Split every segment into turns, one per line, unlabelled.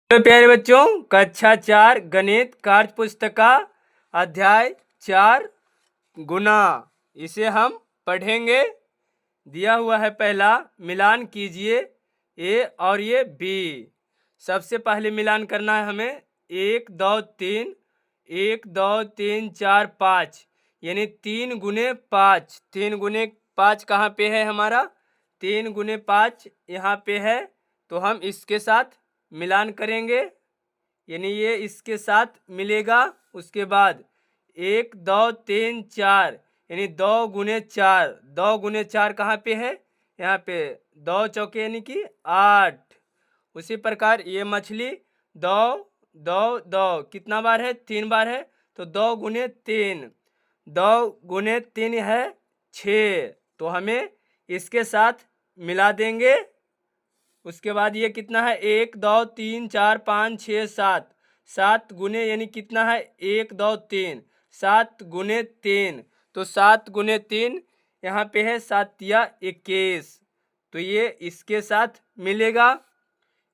तो प्यारे बच्चों, कक्षा 4 गणित कार्य पुस्तिका अध्याय 4 गुना, इसे हम पढ़ेंगे। दिया हुआ है पहला, मिलान कीजिए ए और ये बी। सबसे पहले मिलान करना है हमें 1 2 3 1 2 3 4 5, यानी 3 गुने 5। 3 गुने 5 कहाँ पे है हमारा? 3 गुने 5 यहाँ पे है, तो हम इसके साथ मिलान करेंगे, यानी ये इसके साथ मिलेगा। उसके बाद 1 2 3 4, यानी 2 गुने 4। 2 गुने 4 कहाँ पे है? यहाँ पे 2 चौके यानी कि 8। उसी प्रकार ये मछली 2 2 2 कितना बार है? 3 बार है, तो 2 गुने 3। 2 गुने 3 है 6, तो हमें इसके साथ मिला देंगे। उसके बाद ये कितना है? 1 2 3 4 5 6 7। 7 गुने यानी कितना है? 1 2 3। 7 गुने 3, तो 7 गुने 3 यहाँ पे है 7 या 21, तो ये इसके साथ मिलेगा।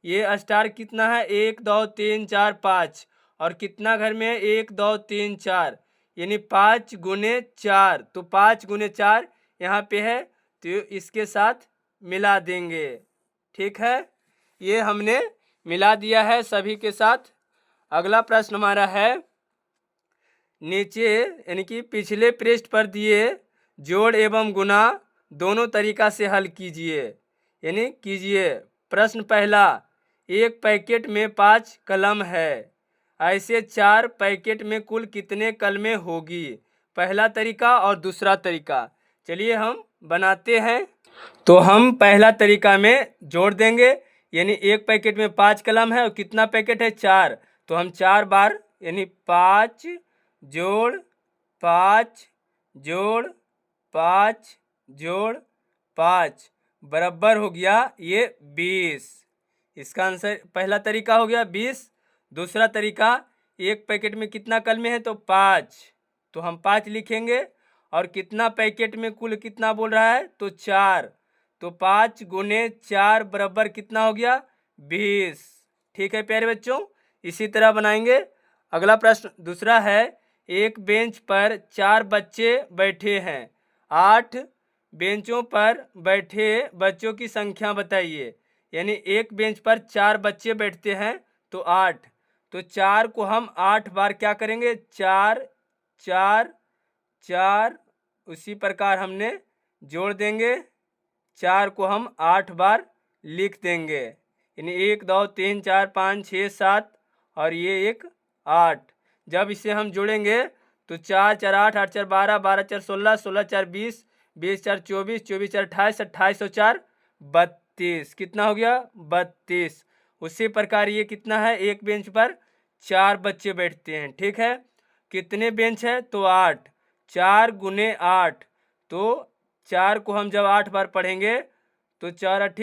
ये स्टार कितना है? 1 2 3 4 5, और कितना घर में है? 1 2 3 4, यानी 5 गुने 4, तो 5 गुने 4 यहाँ पे है, तो इसके साथ मिला देंगे। ठीक है, ये हमने मिला दिया है सभी के साथ। अगला प्रश्न हमारा है, नीचे यानी कि पिछले पृष्ठ पर दिए जोड़ एवं गुना दोनों तरीका से हल कीजिए, यानी कीजिए। प्रश्न पहला, एक पैकेट में 5 कलम है, ऐसे 4 पैकेट में कुल कितने कलमें होगी? पहला तरीका और दूसरा तरीका। चलिए हम बनाते हैं। तो हम पहला तरीका में जोड़ देंगे, यानी एक पैकेट में 5 कलम है और कितना पैकेट है? 4, तो हम 4 बार यानी 5 जोड़ 5 जोड़ 5 जोड़ 5 बराबर हो गया ये 20। इसका आंसर पहला तरीका हो गया 20। दूसरा तरीका, एक पैकेट में कितना कलमे है? तो 5, तो हम 5 लिखेंगे, और कितना पैकेट में कुल कितना बोल रहा है? तो 4, तो 5 गुने 4 बराबर कितना हो गया? 20। ठीक है प्यारे बच्चों, इसी तरह बनाएंगे। अगला प्रश्न दूसरा है, एक बेंच पर 4 बच्चे बैठे हैं, 8 बेंचों पर बैठे बच्चों की संख्या बताइए। यानी एक बेंच पर 4 बच्चे बैठते हैं तो 8, तो 4 को हम 8 बार क्या करेंगे? 4 4 4, उसी प्रकार हमने जोड़ देंगे। 4 को हम 8 बार लिख देंगे, यानी 1 2 3 4 5 6 7, और ये एक 8। जब इसे हम जोड़ेंगे तो 4 4 8 8 4 12 12 4 16 16 4 20 20 4 24 24 4 28 28 और 4 32, कितना हो गया? 32। उसी प्रकार ये कितना है? एक बेंच पर 4 बच्चे बैठते हैं। ठीक है, कितने बेंच है? तो 8। 4 गुने 8, तो 4 को हम जब 8 बार पढ़ेंगे तो 4 8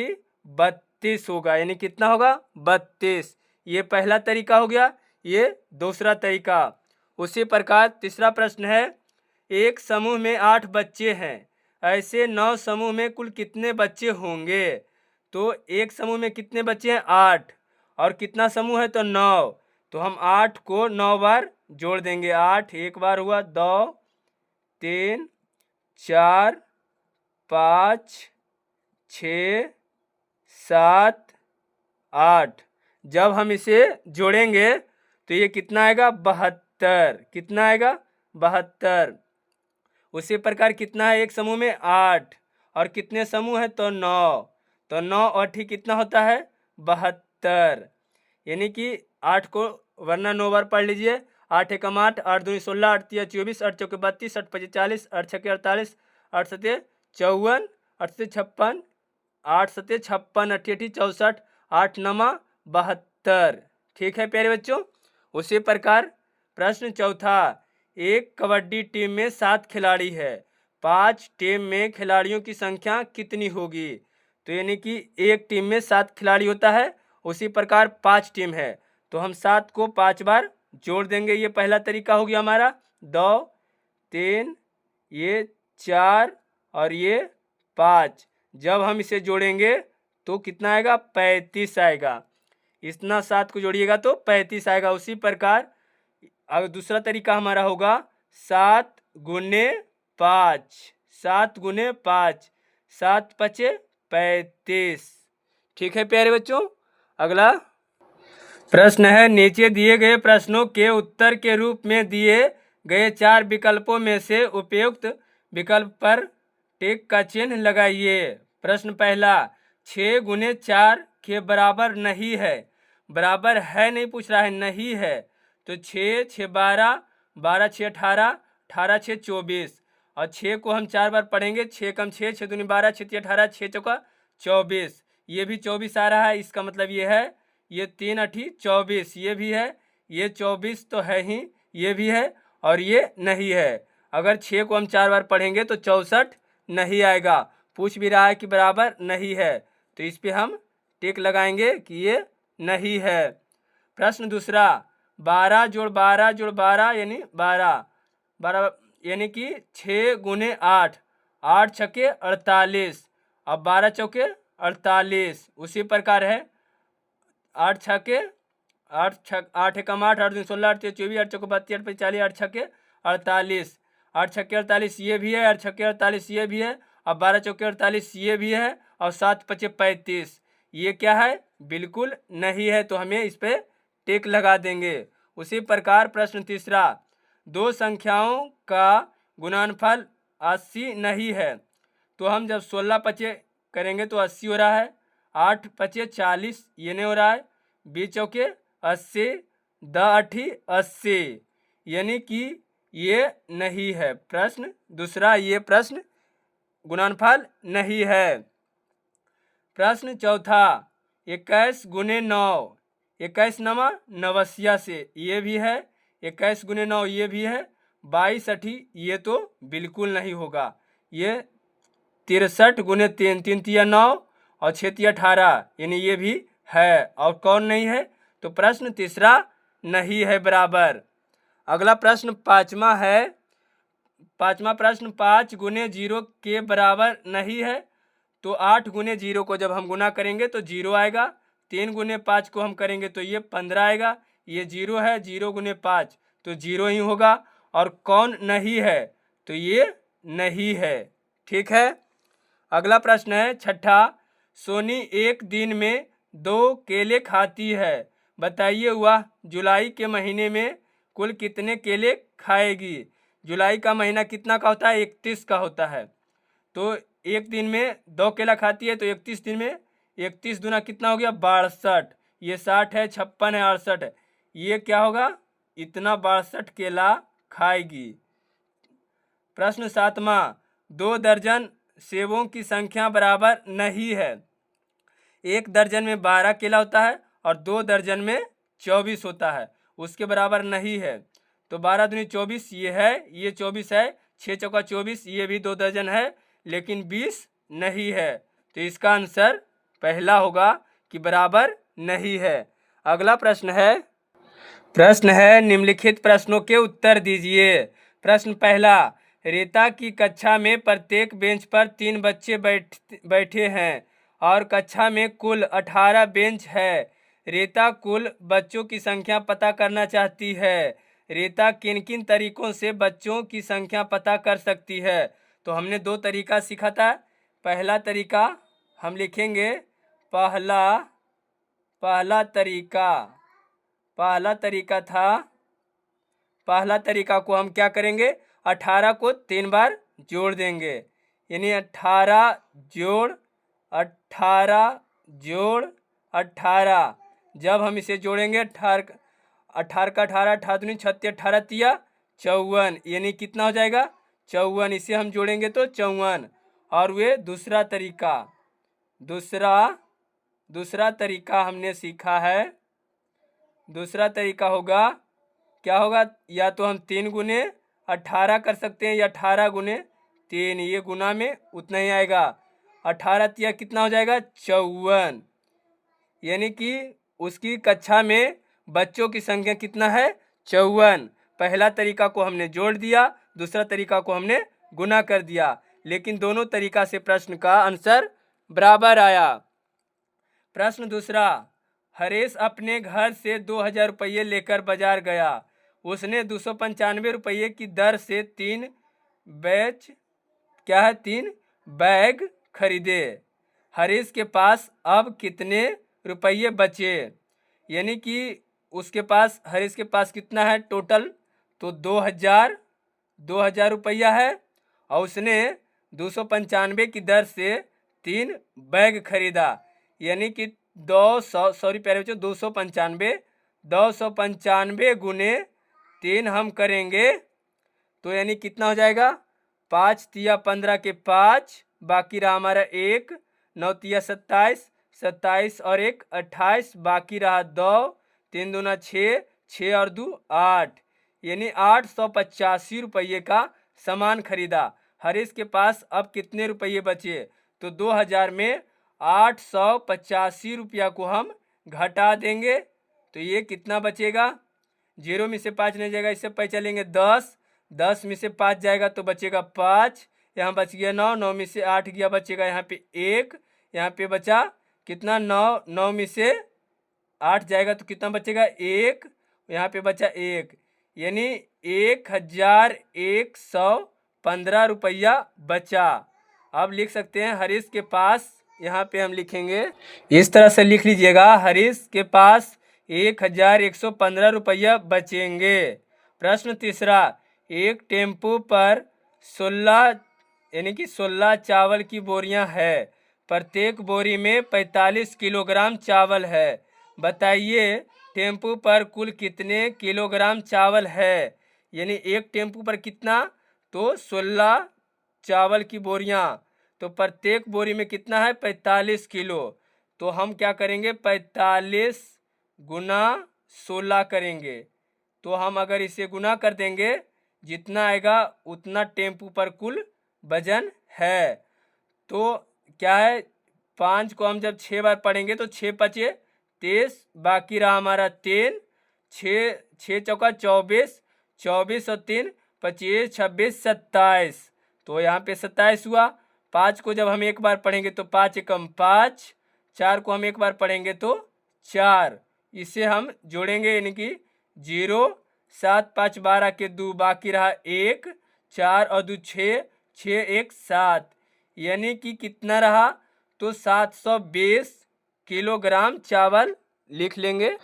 32 होगा, यानी कितना होगा? 32। ये पहला तरीका हो गया, ये दूसरा तरीका। उसी प्रकार तीसरा प्रश्न है, एक समूह में 8 बच्चे हैं, ऐसे 9 समूह में कुल कितने बच्चे होंगे? तो एक समूह में कितने बच्चे हैं? 8, और कितना समूह है? तो 9, तो हम 8 को 9 बार जोड़ देंगे। 8 एक बार हुआ, 2 3 4 5 6 7 8। जब हम इसे जोड़ेंगे तो ये कितना आएगा? 72। कितना आएगा? 72। उसी प्रकार कितना है एक समूह में? 8, और कितने समूह है? तो 9, तो 9 और ठीक कितना होता है? 72, यानी कि 8 को वरना 9 बार पढ़ लीजिए। 8 एकम 8, 8 दूनी 16, 8 तिया 24, 8 चौके 32, 8 पचे 40, 8 छके 48, 8 सते 54, 8 से 56, 8 सते 56, 8 अठी 64, 8 नमा 72। ठीक है प्यारे बच्चों, उसी प्रकार प्रश्न चौथा, एक कबड्डी टीम में 7 खिलाड़ी है, 5 टीम में खिलाड़ियों की संख्या कितनी होगी? तो यानी कि एक टीम में 7 खिलाड़ी होता है, उसी प्रकार 5 टीम है, तो हम 7 को 5 बार जोड़ देंगे। ये पहला तरीका हो गया हमारा। 2 3, ये 4 और ये 5। जब हम इसे जोड़ेंगे तो कितना आएगा? 35 आएगा। इतना 7 को जोड़िएगा तो 35 आएगा। उसी प्रकार अब दूसरा तरीका हमारा होगा 7 गुने 5, 7 गुने 5, 7 पचे 35। ठीक है प्यारे बच्चों। अगला प्रश्न है, नीचे दिए गए प्रश्नों के उत्तर के रूप में दिए गए 4 विकल्पों में से उपयुक्त विकल्प पर टिक का चिन्ह लगाइए। प्रश्न पहला, 6 गुने 4 के बराबर नहीं है। बराबर है नहीं पूछ रहा है, नहीं है। तो 6 6 12, 12 6 18, 18 6 24। और 6 को हम 4 बार पढ़ेंगे, 6 कम 6, 6 दूनी 12, 6 18, 6 चौका 24। ये भी 24 आ रहा है, इसका मतलब ये है, ये 3 8 24, ये भी है, ये 24 तो है ही, ये भी है और ये नहीं है। अगर 6 को हम 4 बार पढ़ेंगे तो 64 नहीं आएगा। पूछ भी रहा है कि बराबर नहीं है, तो इस पे हम टिक लगाएंगे कि ये नहीं है। प्रश्न दूसरा, 12 जोड़ 12 जोड़ 12 यानी 12, 12 यानी कि 6 गुने 8, 8 छके 48, अब 12 चौके 48। उसी प्रकार है 8 छके 8 एकम 8, 8 दूनी 16, 8 तेरह 24, 8 चौके 32, 8 पचास 40, 8 छके 48, 8 छके 48 ये भी है, 8 छके 48 ये भी है, अब 12 चौके 48 ये भी है, और 7 पचे 35, ये क्या है, बिल्कुल नहीं है। तो हमें इस पे टिक लगा देंगे। उसी प्रकार प्रश्न तीसरा, दो संख्याओं का गुणनफल 80 नहीं है। तो हम जब 16 पचे करेंगे तो 80 हो रहा है, 8 पचे 40 ये नहीं हो रहा है, 20 चौके 80, 10 8 80, यानी कि ये नहीं है। प्रश्न दूसरा, ये प्रश्न गुणनफल नहीं है। प्रश्न चौथा, 21 गुने 9, 21 नमा नवस्या से, ये भी है, 21 गुने 9 ये भी है, 22 8 ये तो बिल्कुल नहीं होगा। ये 63 गुने 3, 3 तिया 9 और 6 तिया 18, यानी ये भी है। और कौन नहीं है, तो प्रश्न तीसरा नहीं है बराबर। अगला प्रश्न पाँचवा है, पाँचवा प्रश्न, 5 गुने 0 के बराबर नहीं है। तो 8 गुने 0 को जब हम गुना करेंगे तो 0 आएगा, 3 गुने 5 को हम करेंगे तो ये 15 आएगा, ये 0 है, 0 गुने 5 तो 0 ही होगा। और कौन नहीं है, तो ये नहीं है। ठीक है। अगला प्रश्न है छठा, सोनी एक दिन में 2 केले खाती है, बताइए वह जुलाई के महीने में कुल कितने केले खाएगी। जुलाई का महीना कितना का होता है, 31 का होता है। तो एक दिन में 2 केला खाती है, तो 31 दिन में 31 दूना कितना हो गया, 62। ये 60 है, 56 है, 68 है, ये क्या होगा, इतना 62 केला खाएगी। प्रश्न सातवां, 2 दर्जन सेबों की संख्या बराबर नहीं है। 1 दर्जन में 12 केला होता है और 2 दर्जन में 24 होता है, उसके बराबर नहीं है। तो 12 दूनी 24 ये है, ये 24 है, 6 चौका 24 ये भी 2 दर्जन है, लेकिन 20 नहीं है। तो इसका आंसर पहला होगा कि बराबर नहीं है। अगला प्रश्न है निम्नलिखित प्रश्नों के उत्तर दीजिए। प्रश्न पहला, रीता की कक्षा में प्रत्येक बेंच पर 3 बच्चे बैठे हैं और कक्षा में कुल 18 बेंच है। रीता कुल बच्चों की संख्या पता करना चाहती है। रीता किन किन तरीकों से बच्चों की संख्या पता कर सकती है। तो हमने 2 तरीका सीखा था। पहला तरीका हम लिखेंगे, पहला तरीका को हम क्या करेंगे, 18 को 3 बार जोड़ देंगे, यानी 18 जोड़ 18 जोड़ 18। जब हम इसे जोड़ेंगे 18 का 18, 18 दूनी 36, 18 तिया 54, यानी कितना हो जाएगा, 54। इसे हम जोड़ेंगे तो 54। और वे दूसरा तरीका हमने सीखा है। दूसरा तरीका होगा, क्या होगा, या तो हम 3 गुने 18 कर सकते हैं या 18 गुने 3, ये गुना में उतना ही आएगा। 18 तिया कितना हो जाएगा, 54, यानी कि उसकी कक्षा में बच्चों की संख्या कितना है, 54। पहला तरीका को हमने जोड़ दिया, दूसरा तरीका को हमने गुना कर दिया, लेकिन दोनों तरीका से प्रश्न का आंसर बराबर आया। प्रश्न दूसरा, हरीश अपने घर से 2000 रुपये लेकर बाजार गया। उसने 295 रुपये की दर से तीन बैग खरीदे। हरीश के पास अब कितने रुपये बचे? यानी कि हरीश के पास कितना है टोटल, तो 2000 रुपया है और उसने 295 की दर से 3 बैग खरीदा। यानी कि 295 गुने 3 हम करेंगे तो यानी कितना हो जाएगा, 5 तिया 15 के 5, बाकी रहा हमारा 1, 9 तिया 27, 27 और 1 28, बाकी रहा 2, 3 दूना 6, 6 और 2 8, यानी 885 रुपये का सामान खरीदा। हरीश के पास अब कितने रुपये बचे? तो 2000 में 885 रुपया को हम घटा देंगे तो ये कितना बचेगा? 0 में से 5 नहीं जाएगा, इससे पैसा लेंगे 10, 10 में से 5 जाएगा तो बचेगा 5, यहाँ बच गया 9, 9 में से 8 गया, बचेगा यहाँ पे 1, यहाँ पे बचा कितना 9, 9 में से 8 जाएगा तो कितना बचेगा 1, यहाँ पे बचा 1, यानी 1115 रुपया बचा। अब लिख सकते हैं हरीश के पास, यहाँ पे हम लिखेंगे इस तरह से लिख लीजिएगा, हरीश के पास 1115 रुपया बचेंगे। प्रश्न तीसरा, एक टेम्पो पर 16 चावल की बोरियां है। प्रत्येक बोरी में 45 किलोग्राम चावल है। बताइए टेम्पो पर कुल कितने किलोग्राम चावल है। यानी एक टेम्पो पर कितना, तो 16 चावल की बोरियां, तो प्रत्येक बोरी में कितना है 45 किलो। तो हम क्या करेंगे 45 गुना 16 करेंगे। तो हम अगर इसे गुना कर देंगे जितना आएगा उतना टेम्पू पर कुल वजन है। तो क्या है 5 को हम जब 6 बार पढ़ेंगे तो 6 पचे 23, बाकी रहा हमारा 3, 6 चौका 24, 24 और 3 25, 26, 27, तो यहाँ पे 27 हुआ। 5 को जब हम एक बार पढ़ेंगे तो 5 एकम 5, 4 को हम एक बार पढ़ेंगे तो 4, इसे हम जोड़ेंगे यानी कि 0, 7 5 12 के 2, बाकी रहा 1, 4 और 2 6, 6 1 7, यानी कि कितना रहा, तो 720 किलोग्राम चावल लिख लेंगे।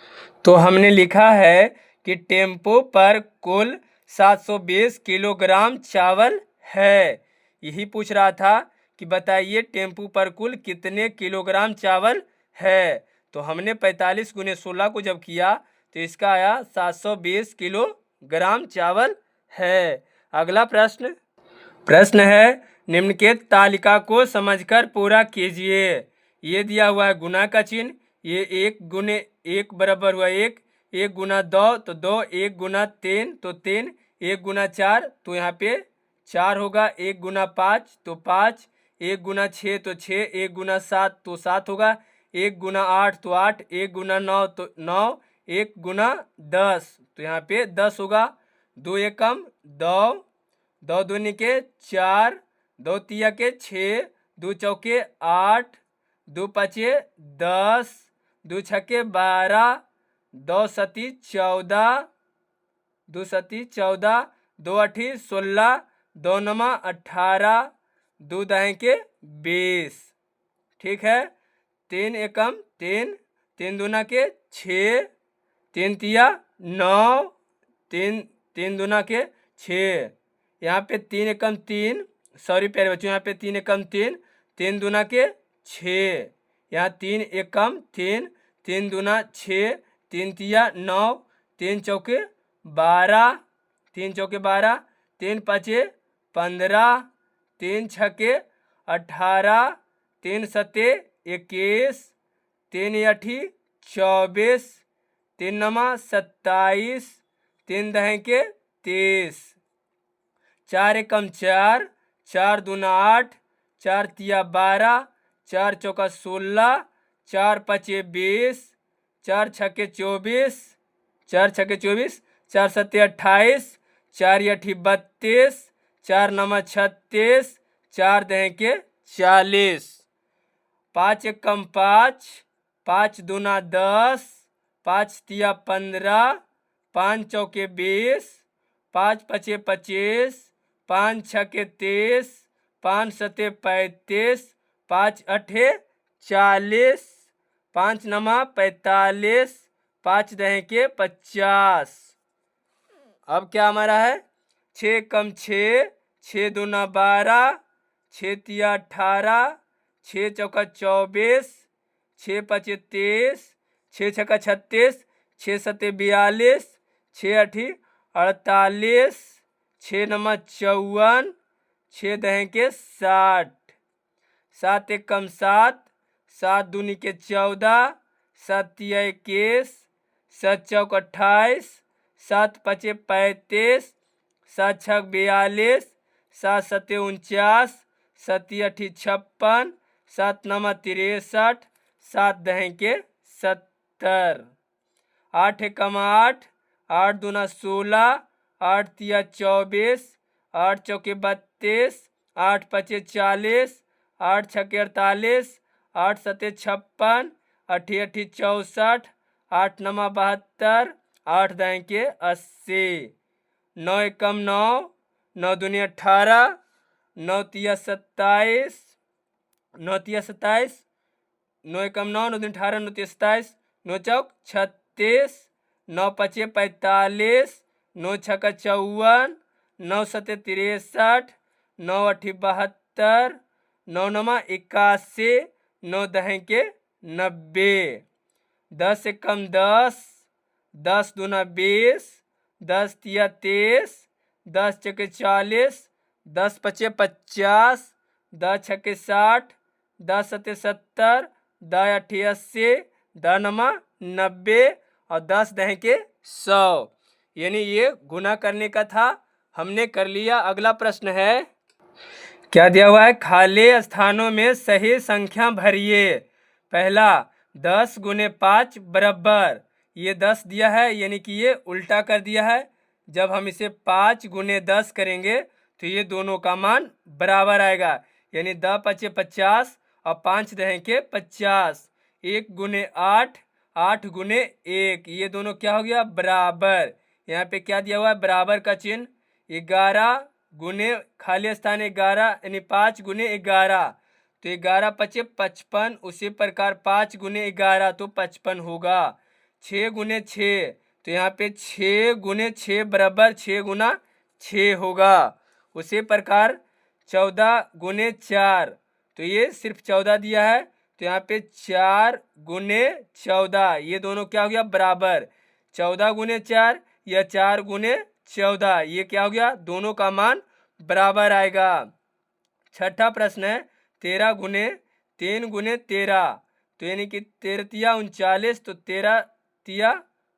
तो हमने लिखा है कि टेम्पो पर कुल 720 किलोग्राम चावल है। यही पूछ रहा था कि बताइए टेम्पो पर कुल कितने किलोग्राम चावल है। तो हमने 45 गुने 16 को जब किया तो इसका आया 720 किलोग्राम चावल है। अगला प्रश्न है, निम्नलिखित तालिका को समझकर पूरा कीजिए। ये दिया हुआ है गुना का चिन्ह, ये 1 गुने 1 बराबर हुआ 1, 1 गुना 2 तो 2, 1 गुना 3 तो 3, 1 गुना 4 तो यहाँ पे 4 होगा, 1 गुना 5 तो 5, 1 गुना 6 तो 6, 1 गुना 7 तो 7 होगा, 1 गुना 8 तो 8, 1 गुना 9 तो 9, 1 गुना 10 तो यहाँ पे 10 होगा। 2 एकम 2, 2 दूनी के 4, 2 तिया के 6, 2 चौके 8, 2 पचे 10, 2 छक्के 12, 2 सती 14, 2 सती 14, 2 अठी 16, 2 नमा 18, 2 दहें के 20, ठीक है। 3 एकम 3, 3 दूना के 6, 3 तिया 9, 3 दूना के 6, यहाँ पे 3 एकम 3, सॉरी प्यारे बच्चों, यहाँ पे 3 एकम 3, 3 दूना के 6, यहाँ 3 एकम 3, 3 दूना 6, 3 तिया 9, 3 चौके 12, 3 चौके 12, 3 पचे 15, 3 छके 18, 3 सते 21, 3 अठी 24, 3 नमा 27, 3 दहें के 30, 4 एकम 4, 4 दूना 8, 4 तिया 12, 4 चौका 16, 4 पचे 20, 4 छक्के 24, 4 छक्के 24, 4 सत्ते 28, 4 अठी 32, 4 नमा 36, 4 दहें के 40, 5 एकम 5, 5 दूना 10, 5 तिया 15, 5 चौके 20, 5 पचे 25, 5 छके 30, 5 सते 35, 5 अठे 40, 5 नमा 45, 5 दहें के 50। अब क्या हमारा है, 6 कम 6, 6 दूना 12, 6 तिया 18, 6 चौका 24, 6 पचे 23, 6 छका 36, 6 सते 42, 6 अठी 48, 6 नमा 54, 6 दहें के 60, 7 एक कम 7, 7 दूनी के 14, 7 तिया 21, 7 चौक 28, 7 पचे 35, 7 छक 42, 7 सते 49, 7 अठी 56, 7 नमा 63, 7 दहें के 70, 8 एकम 8, 8 दूना 16, 8 तिया 24, 8 चौके 32, 8 पचे 40, 8 छके 48, 8 सते 56, 8 अठी 64, 8 नमा 72, 8 दहें के 80, 9 एकम 9, 9 दूनी 18, 9 तिया 27, 9 तिया 27, 9 एकम 9, 9 दूनी 18, 9 तिया 27, 9 चौक 36, 9 पचे 45, 9 छका 54, 9 सते 63, 9 अठी 72, 9 नमा 81, 9 दहें के 90, 10 एकम 10, 10 दूना 20, 10 तिया 23, 10 चके 40, 10 पचे 50, 10 छके 60, 10 सते 70, 10 अठी 80, 10 नमा 90 और 10 दहें के 100। यानी ये गुना करने का था, हमने कर लिया। अगला प्रश्न है, क्या दिया हुआ है, खाली स्थानों में सही संख्या भरिए। पहला 10 गुने 5 बराबर, ये 10 दिया है यानी कि ये उल्टा कर दिया है। जब हम इसे 5 गुने 10 करेंगे तो ये दोनों का मान बराबर आएगा, यानी 10 पचे 50 और 5 दहें के 50। 1 गुने 8, 8 गुने 1, ये दोनों क्या हो गया, बराबर। यहाँ पे क्या दिया हुआ है, बराबर का चिन्ह। 11 गुने खाली स्थान 11 यानी 5 गुने 11, तो 11 पचे 55, उसी प्रकार 5 गुने 11 तो 55 होगा। 6 गुने 6, तो यहाँ पे 6 गुने 6 बराबर 6 गुना 6 होगा। उसी प्रकार 14 गुने 4, तो ये सिर्फ 14 दिया है, तो यहाँ पे 4 गुने 14, ये दोनों क्या हो गया, बराबर। 14 गुने 4 या 4 गुने 14, ये क्या हो गया, दोनों का मान बराबर आएगा। छठा प्रश्न है, 13 गुने 3 गुने 13, तो यानी कि 13 तिया 39, तो 13 तिया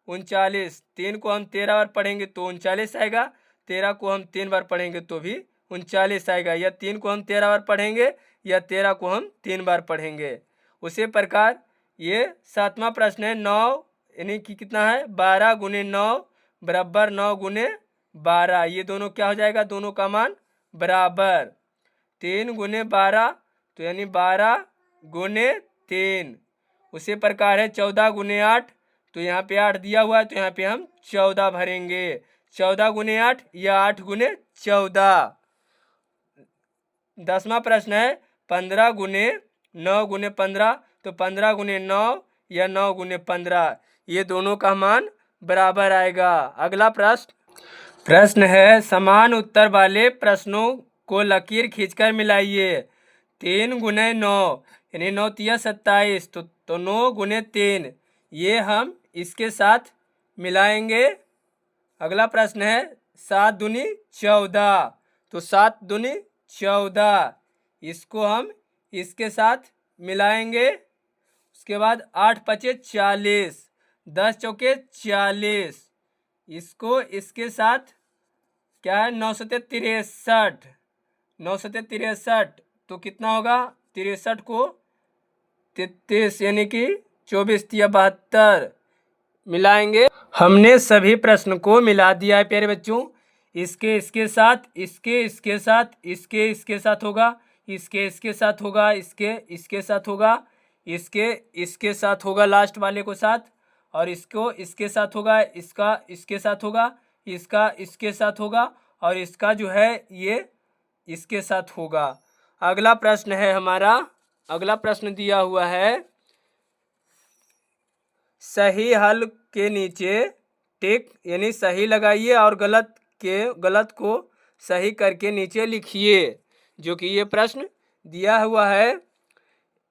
39, 3 को हम 13 बार पढ़ेंगे तो 39 आएगा, 13 को हम 3 बार पढ़ेंगे तो भी 39 आएगा, या 3 को हम 13 बार पढ़ेंगे या 13 को हम 3 बार पढ़ेंगे। उसी प्रकार ये सातवां प्रश्न है, 9 यानी कि कितना है, 12 गुने 9 बराबर 9 गुने 12, ये दोनों क्या हो जाएगा, दोनों का मान बराबर। 3 गुने 12, तो यानी 12 गुने 3। उसी प्रकार है 14 गुने 8, तो यहाँ पे 8 दिया हुआ है, तो यहाँ पे हम 14 भरेंगे। 14 गुने 8 या 8 गुने 14। 10वां प्रश्न है, 15 गुने 9 गुने 15, तो 15 गुने 9 या 9 गुने 15, ये दोनों का मान बराबर आएगा। अगला प्रश्न है, समान उत्तर वाले प्रश्नों को लकीर खींचकर मिलाइए। 3 गुने 9 यानी 9 तिया 27, तो 9 गुने 3, ये हम इसके साथ मिलाएंगे। अगला प्रश्न है, 7 दूनी 14, तो 7 दूनी 14, इसको हम इसके साथ मिलाएंगे। उसके बाद 8 पचे 40, 10 चौके 40, इसको इसके साथ क्या है, 9 सते 63, 9 सते 63, तो कितना होगा, 63 को 33 यानी कि 24 तिया 72 मिलाएंगे। हमने सभी प्रश्न को मिला दिया है प्यारे बच्चों। इसके साथ, इसके साथ, इसके साथ होगा, इसके साथ होगा, इसके साथ होगा, इसके साथ होगा लास्ट वाले को साथ, और इसको इसके साथ होगा, इसका इसके साथ होगा, इसका इसके साथ होगा, और इसका जो है ये इसके साथ होगा। अगला प्रश्न है हमारा, अगला प्रश्न दिया हुआ है, सही हल के नीचे टिक यानी सही लगाइए और गलत को सही करके नीचे लिखिए। जो कि ये प्रश्न दिया हुआ है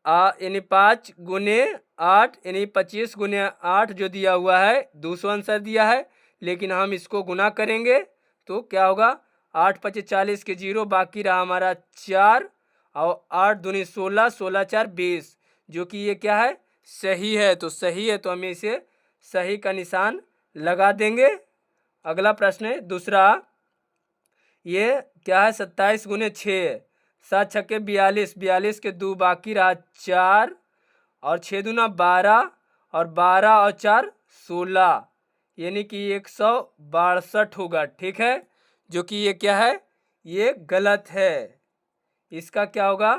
यानी 5 गुने 8 यानी 25 गुने 8 जो दिया हुआ है 200 आंसर दिया है, लेकिन हम इसको गुना करेंगे तो क्या होगा, 8 5 40 के 0 बाकी रहा हमारा 4 और 8 दूनी 16, 16 4 20, जो कि ये क्या है, सही है। तो सही है तो हम इसे सही का निशान लगा देंगे। अगला प्रश्न है दूसरा, ये क्या है, 27 गुने 6, 7 छक्के 42, 42 के 2 बाकी रहा 4 और 6 दूना 12 और 12 और 4 16, यानी कि 162 होगा। ठीक है, जो कि ये क्या है, ये गलत है। इसका क्या होगा,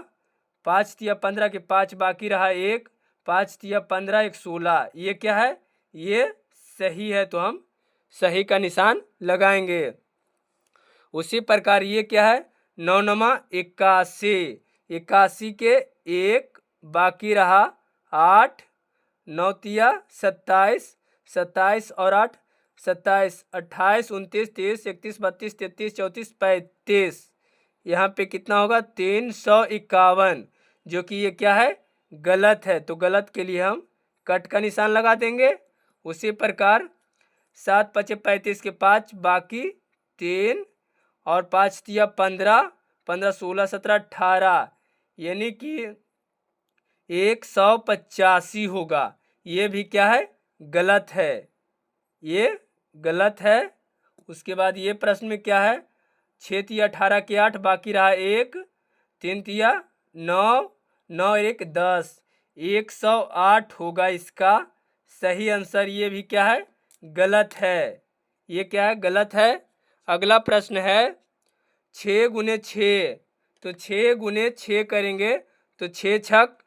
5 तिया 15 के 5 बाकी रहा 1, 5 तिया 15 1 16, ये क्या है, ये सही है तो हम सही का निशान लगाएंगे। उसी प्रकार ये क्या है, 9 नमा 81, 81 के 1 बाकी रहा 8, 9 तिया 27, 27 और 8 27, 28 29 30 31 32 33 34 35, यहाँ पे कितना होगा 351, जो कि ये क्या है, गलत है। तो गलत के लिए हम कट का निशान लगा देंगे। उसी प्रकार 7 5 35 के 5 बाकी 3 और 5 तिया 15, 15 16 17 18, यानी कि 185 होगा। ये भी क्या है, गलत है, ये गलत है। उसके बाद ये प्रश्न में क्या है, 6 तिया 18 के 8 बाकी रहा 1, 3 तिया 9, 9 1 10, 108 होगा इसका सही आंसर। ये भी क्या है, गलत है, ये क्या है, गलत है। अगला प्रश्न है 6 गुने 6, तो 6 गुने 6 करेंगे तो 6 छक,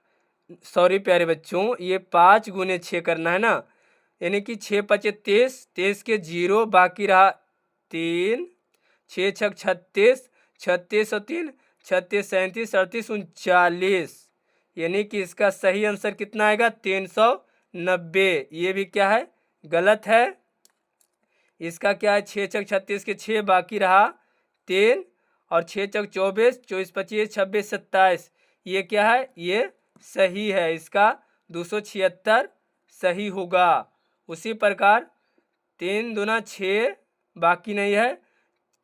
सॉरी प्यारे बच्चों, ये 5 गुने 6 करना है ना, यानी कि 6 5 23, 23 के 0 बाकी रहा 3, 6 छक 36, 36 और 3 36 37 38 39, यानी कि इसका सही आंसर कितना आएगा, 390। ये भी क्या है, गलत है। इसका क्या है, 6 छक 36 के 6 बाकी रहा 3 और 6 चौक 24, 24 25 26 27, ये क्या है, ये सही है। इसका 276 सही होगा। उसी प्रकार 3 दूना 6 बाकी नहीं है,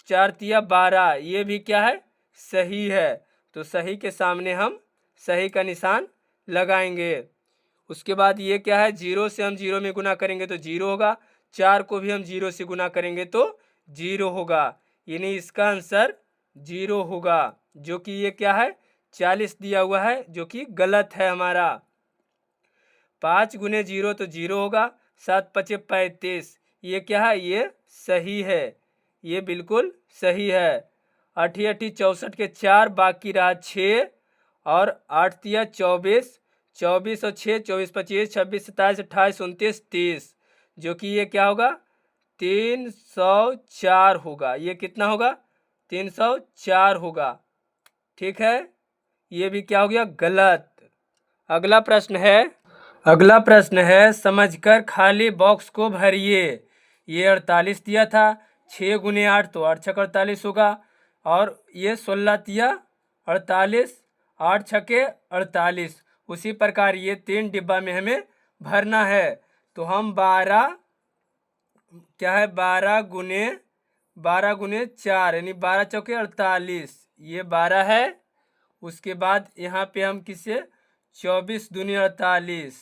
4 तिया 12, ये भी क्या है, सही है। तो सही के सामने हम सही का निशान लगाएंगे। उसके बाद ये क्या है, 0 से हम 0 में गुना करेंगे तो 0 होगा, 4 को भी हम 0 से गुना करेंगे तो 0 होगा, यानी इसका आंसर 0 होगा। जो कि ये क्या है, 40 दिया हुआ है, जो कि गलत है हमारा। 5 गुने 0 तो 0 होगा, 7 5 35, ये क्या है, ये सही है, ये बिल्कुल सही है। 8 8 64 के 4 बाकी रहा 6 और 8 तिया 24, 24 और 6 24 25 26 27 28 29 30, जो कि ये क्या होगा, 304 होगा। ये कितना होगा, 304 होगा। ठीक है, ये भी क्या हो गया, गलत। अगला प्रश्न है समझकर खाली बॉक्स को भरिए। ये 48 दिया था, 6 गुने 8 तो 8 छक 48 होगा, और ये 16 तिया 48, 8 छके 48। उसी प्रकार ये 3 डिब्बा में हमें भरना है। तो हम 12 क्या है, 12 गुने 4 यानी 12 चौके 48, ये 12 है। उसके बाद यहाँ पे हम किसे 24 दूनी 48,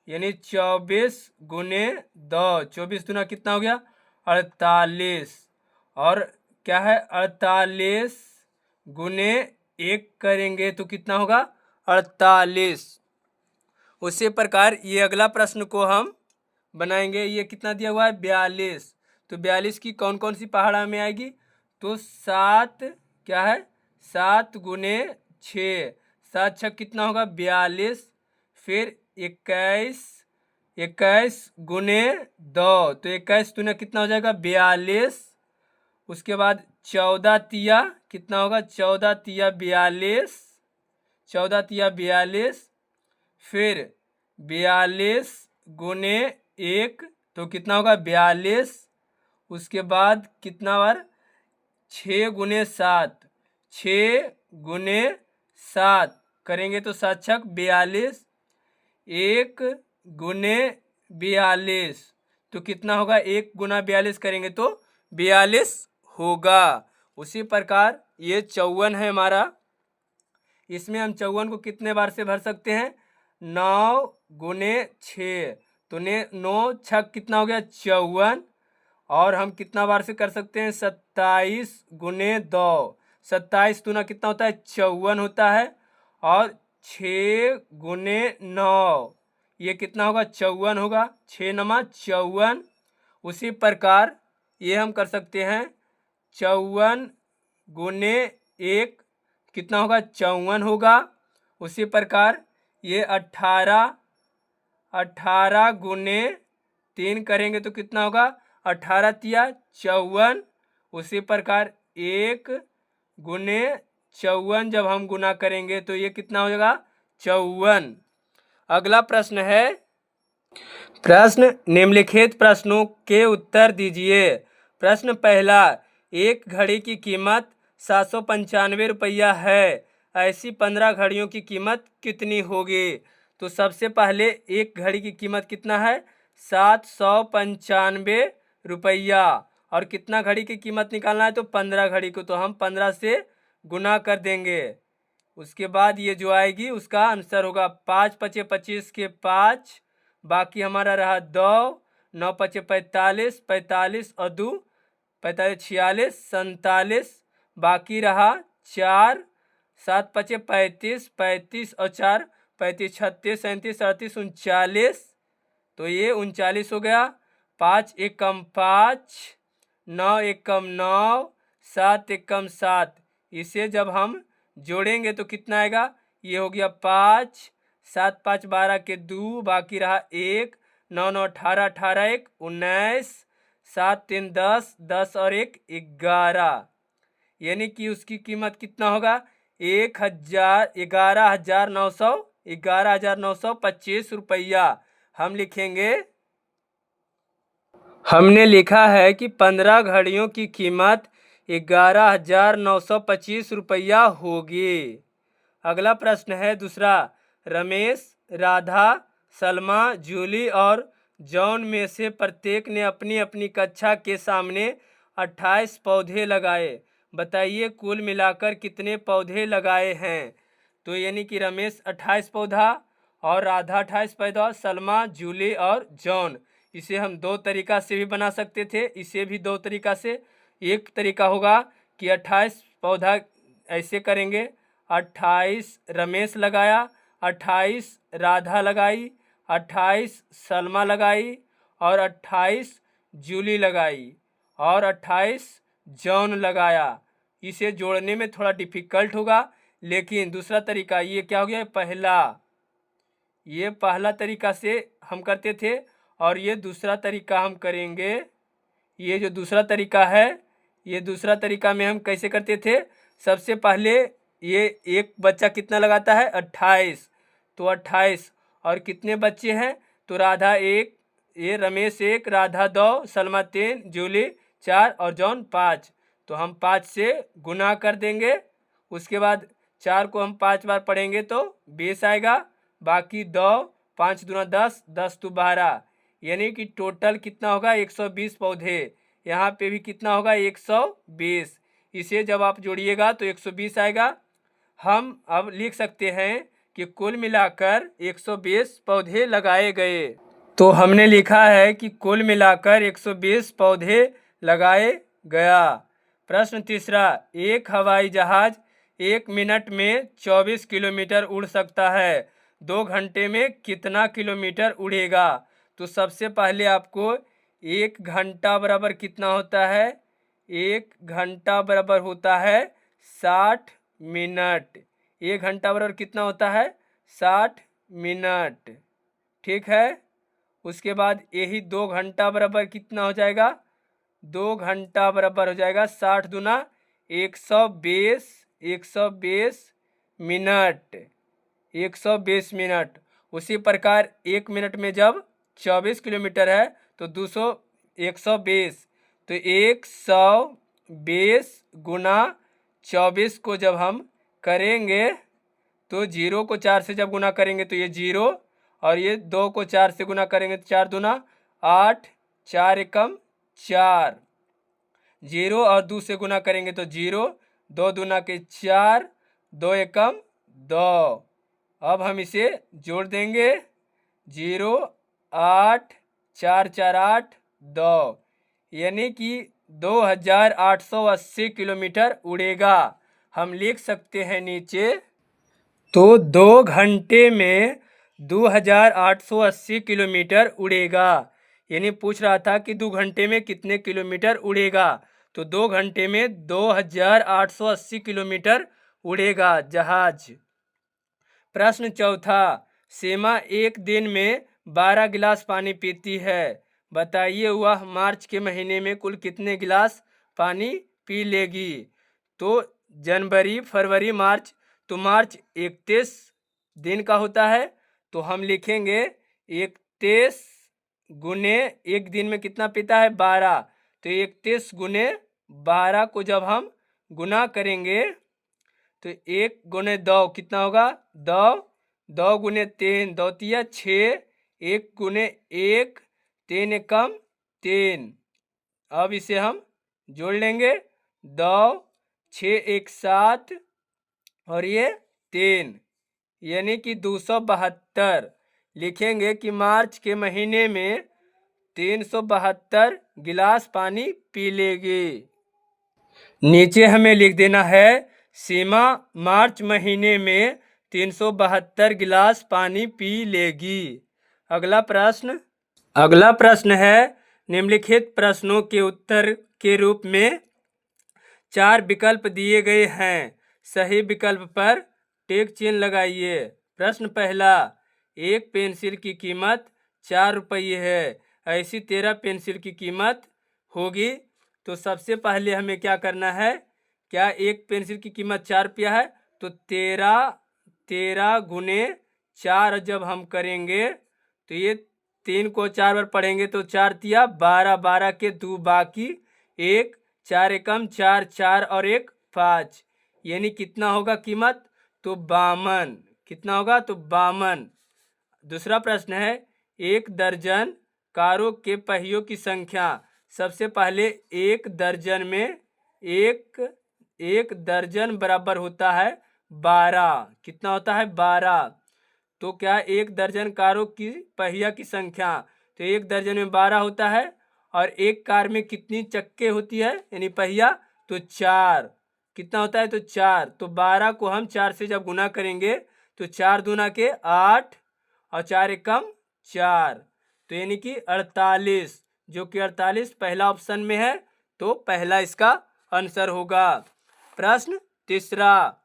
यानी 24 गुने 2, 24 दूना कितना हो गया 48, और क्या है 48 गुने 1 करेंगे तो कितना होगा 48। उसी प्रकार ये अगला प्रश्न को हम बनाएंगे। ये कितना दिया हुआ है 42, तो 42 की कौन कौन सी पहाड़ा में आएगी, तो 7 क्या है 7 गुने 6, 7 छक कितना होगा 42, फिर 21, 21 गुने 2, तो 21 दूना कितना हो जाएगा 42। उसके बाद 14 तिया कितना होगा 14 तिया 42, 14 तिया 42। फिर 42 गुने 1 तो कितना होगा 42। उसके बाद कितना बार 6 गुने 7, 6 गुने 7 करेंगे तो 7 छक 42, 1 गुने 42 तो कितना होगा 1 गुना 42 करेंगे तो 42 होगा। उसी प्रकार ये 54 है हमारा, इसमें हम 54 को कितने बार से भर सकते हैं 9 गुने 6 तो 9 छक कितना हो गया 54। और हम कितना बार से कर सकते हैं 27 गुने 2, 27 दूना कितना होता है 54 होता है। और 6 गुने 9 ये कितना होगा 54 होगा, 6 नमा 54। उसी प्रकार ये हम कर सकते हैं 54 गुने 1 कितना होगा 54 होगा। उसी प्रकार ये 18 गुने 3 करेंगे तो कितना होगा 18 तिया 54। उसी प्रकार 1 गुने 54 जब हम गुना करेंगे तो ये कितना हो जाएगा 54। अगला प्रश्न है, प्रश्न निम्नलिखित प्रश्नों के उत्तर दीजिए। प्रश्न पहला, एक घड़ी की कीमत 795 रुपया है, ऐसी 15 घड़ियों की कीमत कितनी होगी? तो सबसे पहले एक घड़ी की कीमत कितना है 795 रुपया, और कितना घड़ी की कीमत निकालना है तो 15 घड़ी को, तो हम 15 से गुना कर देंगे। उसके बाद ये जो आएगी उसका आंसर होगा 5 पचे 25 के 5, बाकी हमारा रहा 2, 9 पचे 45, 45 और 2 45, 46, 47, बाकी रहा 4, 7 पचे 35, 35 और 4 35, 36, 37, 38, 39, तो ये 39 हो गया। 5 एक कम 5, 9 एक कम 9, 7 एक कम 7, इसे जब हम जोड़ेंगे तो कितना आएगा, ये हो गया 5, 7 5 12 के 2, बाकी रहा 1, 9 9 18, 18 1 19, 7 3 10, 10 और 1 11, यानी कि उसकी कीमत कितना होगा 11,925 रुपया। हम लिखेंगे, हमने लिखा है कि 15 घड़ियों की कीमत 11,925 रुपया होगी। अगला प्रश्न है दूसरा, रमेश, राधा, सलमा, जूली और जॉन में से प्रत्येक ने अपनी अपनी कक्षा के सामने 28 पौधे लगाए, बताइए कुल मिलाकर कितने पौधे लगाए हैं? तो यानी कि रमेश 28 पौधा और राधा 28 पौधा, सलमा, जूली और जॉन, इसे हम दो तरीका से भी बना सकते थे, इसे भी दो तरीका से। एक तरीका होगा कि 28 पौधा ऐसे करेंगे, 28 रमेश लगाया, 28 राधा लगाई, 28 सलमा लगाई और 28 जूली लगाई और 28 जॉन लगाया। इसे जोड़ने में थोड़ा डिफिकल्ट होगा, लेकिन दूसरा तरीका ये क्या हो गया पहला, ये पहला तरीका से हम करते थे और ये दूसरा तरीका हम करेंगे। ये जो दूसरा तरीका है, ये दूसरा तरीका में हम कैसे करते थे, सबसे पहले ये एक बच्चा कितना लगाता है 28, तो 28 और कितने बच्चे हैं तो राधा 1, ये रमेश 1, राधा 2, सलमा 3, जूली 4 और जॉन 5, तो हम 5 से गुना कर देंगे। उसके बाद 4 को हम 5 बार पढ़ेंगे तो 20 आएगा, बाकी 2, 5 दूना 10, 10 तो 12, यानी कि टोटल कितना होगा 120 पौधे। यहाँ पे भी कितना होगा 120, इसे जब आप जोड़िएगा तो 120 आएगा। हम अब लिख सकते हैं कि कुल मिलाकर 120 पौधे लगाए गए। तो हमने लिखा है कि कुल मिलाकर 120 पौधे लगाए गया। प्रश्न तीसरा, एक हवाई जहाज 1 मिनट में 24 किलोमीटर उड़ सकता है, 2 घंटे में कितना किलोमीटर उड़ेगा? तो सबसे पहले आपको 1 घंटा बराबर कितना होता है, 1 घंटा बराबर होता है 60 मिनट। 1 घंटा बराबर कितना होता है 60 मिनट। ठीक है, उसके बाद यही 2 घंटा बराबर कितना हो जाएगा, 2 घंटा बराबर हो जाएगा 60 दूना 120, 120 मिनट, 120 मिनट। उसी प्रकार 1 मिनट में जब 24 किलोमीटर है तो 120, तो 120 गुना 24 को जब हम करेंगे तो 0 को 4 से जब गुना करेंगे तो ये 0, और ये 2 को 4 से गुना करेंगे तो 4 दूना 8, 4 एकम 4, 0 और 2 से गुना करेंगे तो 0, 2 दूना के 4, 2 एकम 2। अब हम इसे जोड़ देंगे, 0, 8, 4, 4, 8, 2, यानी कि 2880 किलोमीटर उड़ेगा। हम लिख सकते हैं नीचे, तो 2 घंटे में 2880 किलोमीटर उड़ेगा। यानी पूछ रहा था कि 2 घंटे में कितने किलोमीटर उड़ेगा, तो 2 घंटे में 2880 किलोमीटर उड़ेगा जहाज। प्रश्न चौथा, सीमा एक दिन में 12 गिलास पानी पीती है, बताइए वह मार्च के महीने में कुल कितने गिलास पानी पी लेगी। तो जनवरी, फरवरी, मार्च, तो मार्च 31 दिन का होता है, तो हम लिखेंगे 31 गुने एक दिन में कितना पीता है 12, तो 31 गुने 12 को जब हम गुना करेंगे तो 1 गुने 2 कितना होगा 2, 2 गुने 3 2 तिया 6, 1 गुने 1 3 एकम 3। अब इसे हम जोड़ लेंगे, 2, 6, 1, 7 और ये 3, यानी कि 272। लिखेंगे कि मार्च के महीने में 372 गिलास पानी पी लेगी। नीचे हमें लिख देना है, सीमा मार्च महीने में 372 गिलास पानी पी लेगी। अगला प्रश्न है, निम्नलिखित प्रश्नों के उत्तर के रूप में 4 विकल्प दिए गए हैं, सही विकल्प पर टिक चिन्ह लगाइए। प्रश्न पहला, एक पेंसिल की कीमत 4 रुपये है, ऐसी 13 पेंसिल की कीमत होगी, तो सबसे पहले हमें क्या करना है, क्या एक पेंसिल की कीमत 4 रुपया है, तो 13 गुने 4 जब हम करेंगे तो ये 3 को 4 बार पढ़ेंगे तो 4 तिया 12, 12 के 2 बाकी 1, 4 एकम 4, 4 और 1 5, यानी कितना होगा कीमत, तो 52। कितना होगा, तो 52। दूसरा प्रश्न है, एक दर्जन कारों के पहियों की संख्या, सबसे पहले एक दर्जन में एक दर्जन बराबर होता है 12, कितना होता है 12, तो क्या एक दर्जन कारों की पहिया की संख्या, तो एक दर्जन में 12 होता है, और एक कार में कितनी चक्के होती है यानी पहिया, तो 4, कितना होता है, तो 4, तो 12 को हम 4 से जब गुना करेंगे तो 4 दूना के 8 और 4 एकम 4, तो यानी कि 48, जो कि 48 पहला ऑप्शन में है, तो पहला इसका आंसर होगा। प्रश्न तीसरा,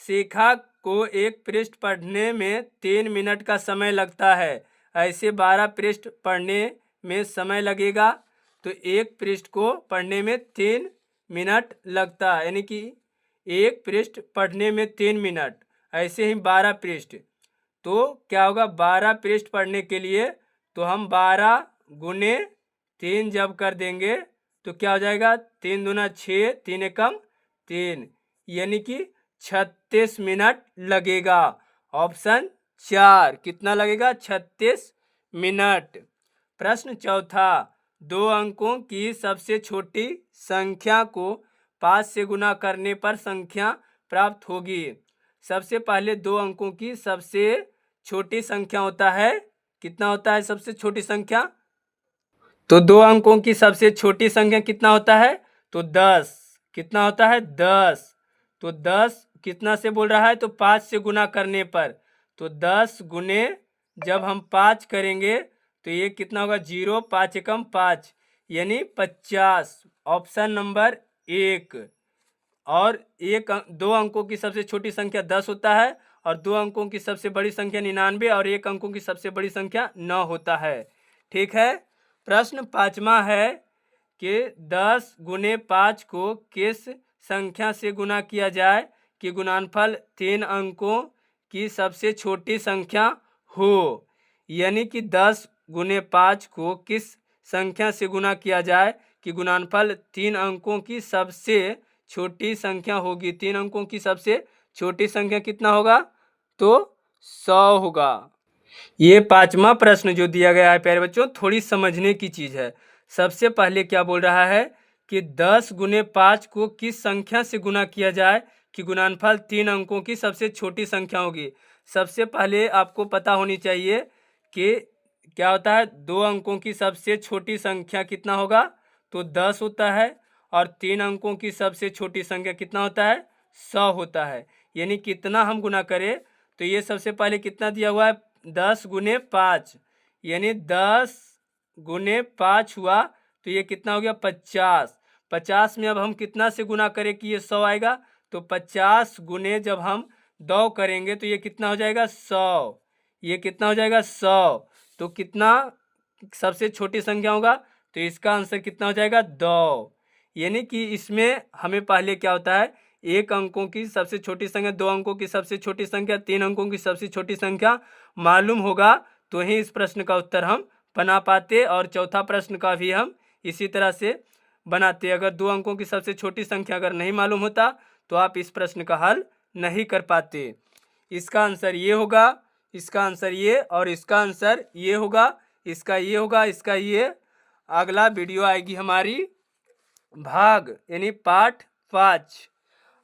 शिखा को एक पृष्ठ पढ़ने में 3 मिनट का समय लगता है, ऐसे 12 पृष्ठ पढ़ने में समय लगेगा, तो एक पृष्ठ को पढ़ने में 3 मिनट लगता है, यानी कि एक पृष्ठ पढ़ने में 3 मिनट, ऐसे ही 12 पृष्ठ, तो क्या होगा 12 पृष्ठ पढ़ने के लिए, तो हम 12 गुने 3 जब कर देंगे तो क्या हो जाएगा, 3 दूना 6, 3 एकम 3, यानी कि 36 मिनट लगेगा। ऑप्शन 4 कितना लगेगा, 36 मिनट। प्रश्न चौथा, 2 अंकों की सबसे छोटी संख्या को 5 से गुना करने पर संख्या प्राप्त होगी। सबसे पहले 2 अंकों की सबसे छोटी संख्या होता है, कितना होता है सबसे छोटी संख्या, तो 2 अंकों की सबसे छोटी संख्या कितना होता है, तो 10, कितना होता है 10, तो 10 कितना से बोल रहा है, तो 5 से गुना करने पर, तो 10 गुने जब हम 5 करेंगे तो ये कितना होगा 0, 5 एकम 5, यानी 50, ऑप्शन नंबर 1। और 2 अंकों की सबसे छोटी संख्या 10 होता है और 2 अंकों की सबसे बड़ी संख्या 99 और 1 अंकों की सबसे बड़ी संख्या 9 होता है। ठीक है। प्रश्न 5वां है कि 10 गुने 5 को किस संख्या से गुना किया जाए कि गुणनफल 3 अंकों की सबसे छोटी संख्या हो। यानी कि 10 गुने 5 को किस संख्या से गुना किया जाए कि गुणनफल 3 अंकों की सबसे छोटी संख्या होगी। 3 अंकों की सबसे छोटी संख्या कितना होगा? तो 100 होगा। ये 5वां प्रश्न जो दिया गया है प्यारे बच्चों, थोड़ी समझने की चीज़ है। सबसे पहले क्या बोल रहा है कि 10 गुने 5 को किस संख्या से गुना किया जाए कि गुणनफल 3 अंकों की सबसे छोटी संख्या होगी। सबसे पहले आपको पता होनी चाहिए कि क्या होता है, 2 अंकों की सबसे छोटी संख्या कितना होगा? तो 10 होता है। और 3 अंकों की सबसे छोटी संख्या कितना होता है? 100 होता है। यानी कितना हम गुना करें, तो ये सबसे पहले कितना दिया हुआ है? 10 गुने 5, यानी 10 गुने 5 हुआ तो ये कितना हो गया? 50। 50 में अब हम कितना से गुना करें कि ये 100 आएगा? तो 50 गुने जब हम 2 करेंगे तो ये कितना हो जाएगा? 100। ये कितना हो जाएगा? 100। तो कितना सबसे छोटी संख्या होगा? तो इसका आंसर कितना हो जाएगा? 2। यानी कि इसमें हमें पहले क्या होता है, 1 अंकों की सबसे छोटी संख्या, 2 अंकों की सबसे छोटी संख्या, 3 अंकों की सबसे छोटी संख्या मालूम होगा तो ही इस प्रश्न का उत्तर हम बना पाते। और चौथा प्रश्न का भी हम इसी तरह से बनाते। अगर 2 अंकों की सबसे छोटी संख्या अगर नहीं मालूम होता तो आप इस प्रश्न का हल नहीं कर पाते। इसका आंसर ये होगा, इसका आंसर ये, और इसका आंसर ये होगा, इसका ये होगा, इसका ये। अगला वीडियो आएगी हमारी भाग यानी पार्ट 5।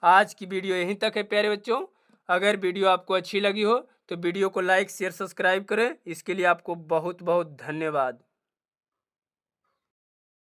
आज की वीडियो यहीं तक है प्यारे बच्चों। अगर वीडियो आपको अच्छी लगी हो तो वीडियो को लाइक शेयर सब्सक्राइब करें। इसके लिए आपको बहुत बहुत धन्यवाद।